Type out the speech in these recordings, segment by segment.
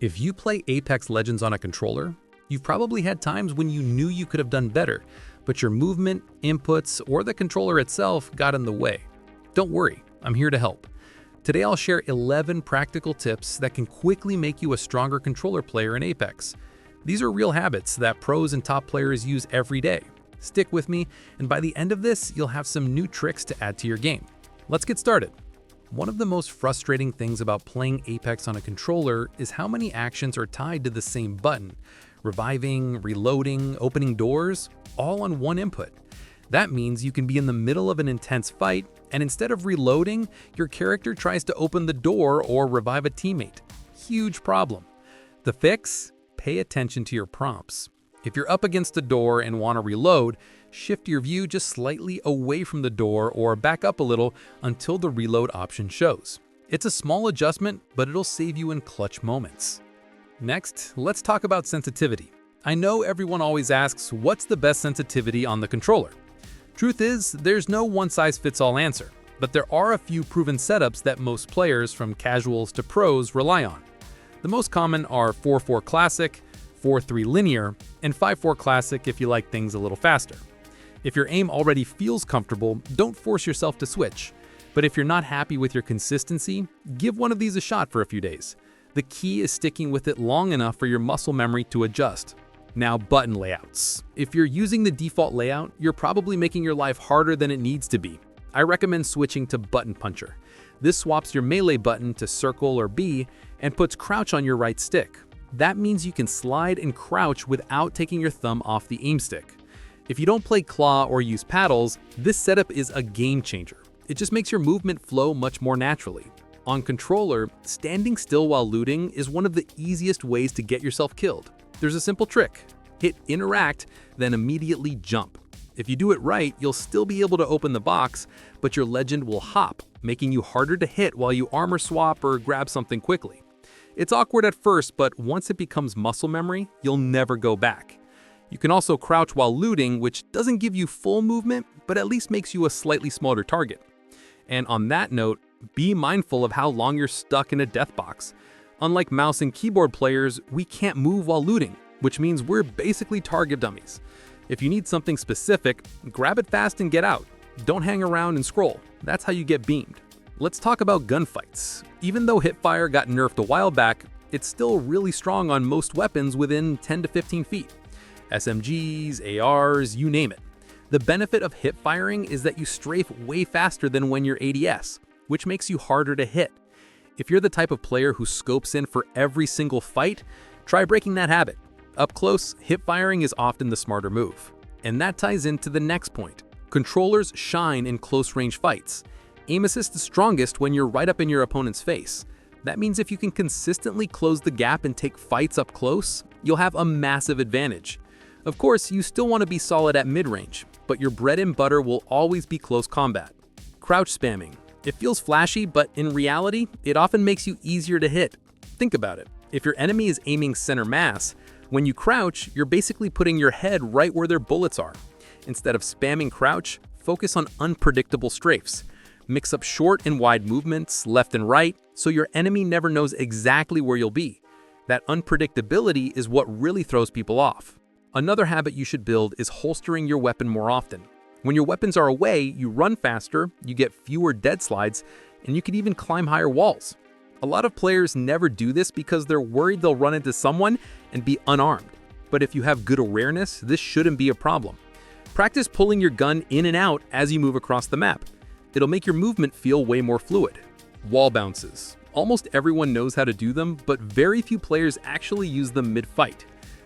If you play Apex Legends on a controller, you've probably had times when you knew you could have done better, but your movement, inputs, or the controller itself got in the way. Don't worry, I'm here to help. Today I'll share 11 practical tips that can quickly make you a stronger controller player in Apex. These are real habits that pros and top players use every day. Stick with me, and by the end of this, you'll have some new tricks to add to your game. Let's get started. One of the most frustrating things about playing Apex on a controller is how many actions are tied to the same button. Reviving, reloading, opening doors, all on one input. That means you can be in the middle of an intense fight, and instead of reloading, your character tries to open the door or revive a teammate. Huge problem. The fix? Pay attention to your prompts. If you're up against a door and want to reload, shift your view just slightly away from the door or back up a little until the reload option shows. It's a small adjustment, but it'll save you in clutch moments. Next, let's talk about sensitivity. I know everyone always asks, what's the best sensitivity on the controller? Truth is, there's no one-size-fits-all answer, but there are a few proven setups that most players, from casuals to pros, rely on. The most common are 4-4 Classic, 4-3 Linear, and 5-4 Classic if you like things a little faster. If your aim already feels comfortable, don't force yourself to switch. But if you're not happy with your consistency, give one of these a shot for a few days. The key is sticking with it long enough for your muscle memory to adjust. Now, button layouts. If you're using the default layout, you're probably making your life harder than it needs to be. I recommend switching to Button Puncher. This swaps your melee button to circle or B and puts crouch on your right stick. That means you can slide and crouch without taking your thumb off the aim stick. If you don't play claw or use paddles, this setup is a game changer. It just makes your movement flow much more naturally. On controller, standing still while looting is one of the easiest ways to get yourself killed. There's a simple trick. Hit interact, then immediately jump. If you do it right, you'll still be able to open the box, but your legend will hop, making you harder to hit while you armor swap or grab something quickly. It's awkward at first, but once it becomes muscle memory, you'll never go back. You can also crouch while looting, which doesn't give you full movement, but at least makes you a slightly smaller target. And on that note, be mindful of how long you're stuck in a death box. Unlike mouse and keyboard players, we can't move while looting, which means we're basically target dummies. If you need something specific, grab it fast and get out. Don't hang around and scroll. That's how you get beamed. Let's talk about gunfights. Even though hipfire got nerfed a while back, it's still really strong on most weapons within 10 to 15 feet. SMGs, ARs, you name it. The benefit of hip firing is that you strafe way faster than when you're ADS, which makes you harder to hit. If you're the type of player who scopes in for every single fight, try breaking that habit. Up close, hip firing is often the smarter move. And that ties into the next point. Controllers shine in close-range fights. Aim assist is strongest when you're right up in your opponent's face. That means if you can consistently close the gap and take fights up close, you'll have a massive advantage. Of course, you still want to be solid at mid-range, but your bread and butter will always be close combat. Crouch spamming. It feels flashy, but in reality, it often makes you easier to hit. Think about it. If your enemy is aiming center mass, when you crouch, you're basically putting your head right where their bullets are. Instead of spamming crouch, focus on unpredictable strafes. Mix up short and wide movements, left and right, so your enemy never knows exactly where you'll be. That unpredictability is what really throws people off. Another habit you should build is holstering your weapon more often. When your weapons are away, you run faster, you get fewer dead slides, and you can even climb higher walls. A lot of players never do this because they're worried they'll run into someone and be unarmed. But if you have good awareness, this shouldn't be a problem. Practice pulling your gun in and out as you move across the map. It'll make your movement feel way more fluid. Wall bounces. Almost everyone knows how to do them, but very few players actually use them mid-fight.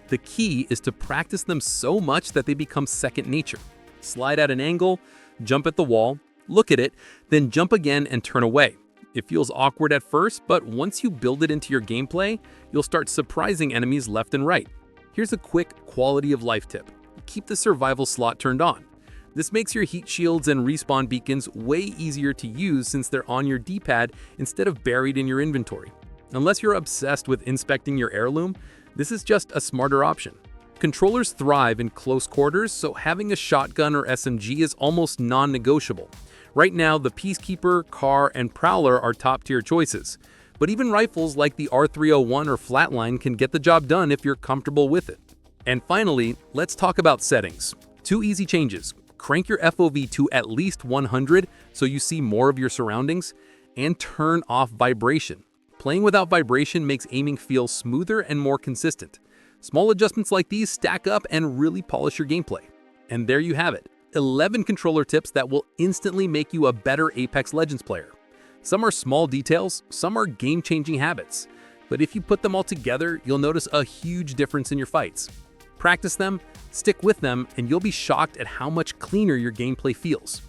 The key is to practice them so much that they become second nature. Slide at an angle, jump at the wall, look at it, then jump again and turn away. It feels awkward at first, but once you build it into your gameplay, you'll start surprising enemies left and right. Here's a quick quality of life tip. Keep the survival slot turned on. This makes your heat shields and respawn beacons way easier to use since they're on your D-pad instead of buried in your inventory. Unless you're obsessed with inspecting your heirloom, this is just a smarter option. Controllers thrive in close quarters, so having a shotgun or SMG is almost non-negotiable. Right now, the Peacekeeper, Car, and Prowler are top-tier choices. But even rifles like the R301 or Flatline can get the job done if you're comfortable with it. And finally, let's talk about settings. 2 easy changes. Crank your FOV to at least 100 so you see more of your surroundings, and turn off vibration. Playing without vibration makes aiming feel smoother and more consistent. Small adjustments like these stack up and really polish your gameplay. And there you have it, 11 controller tips that will instantly make you a better Apex Legends player. Some are small details, some are game-changing habits. But if you put them all together, you'll notice a huge difference in your fights. Practice them, stick with them, and you'll be shocked at how much cleaner your gameplay feels.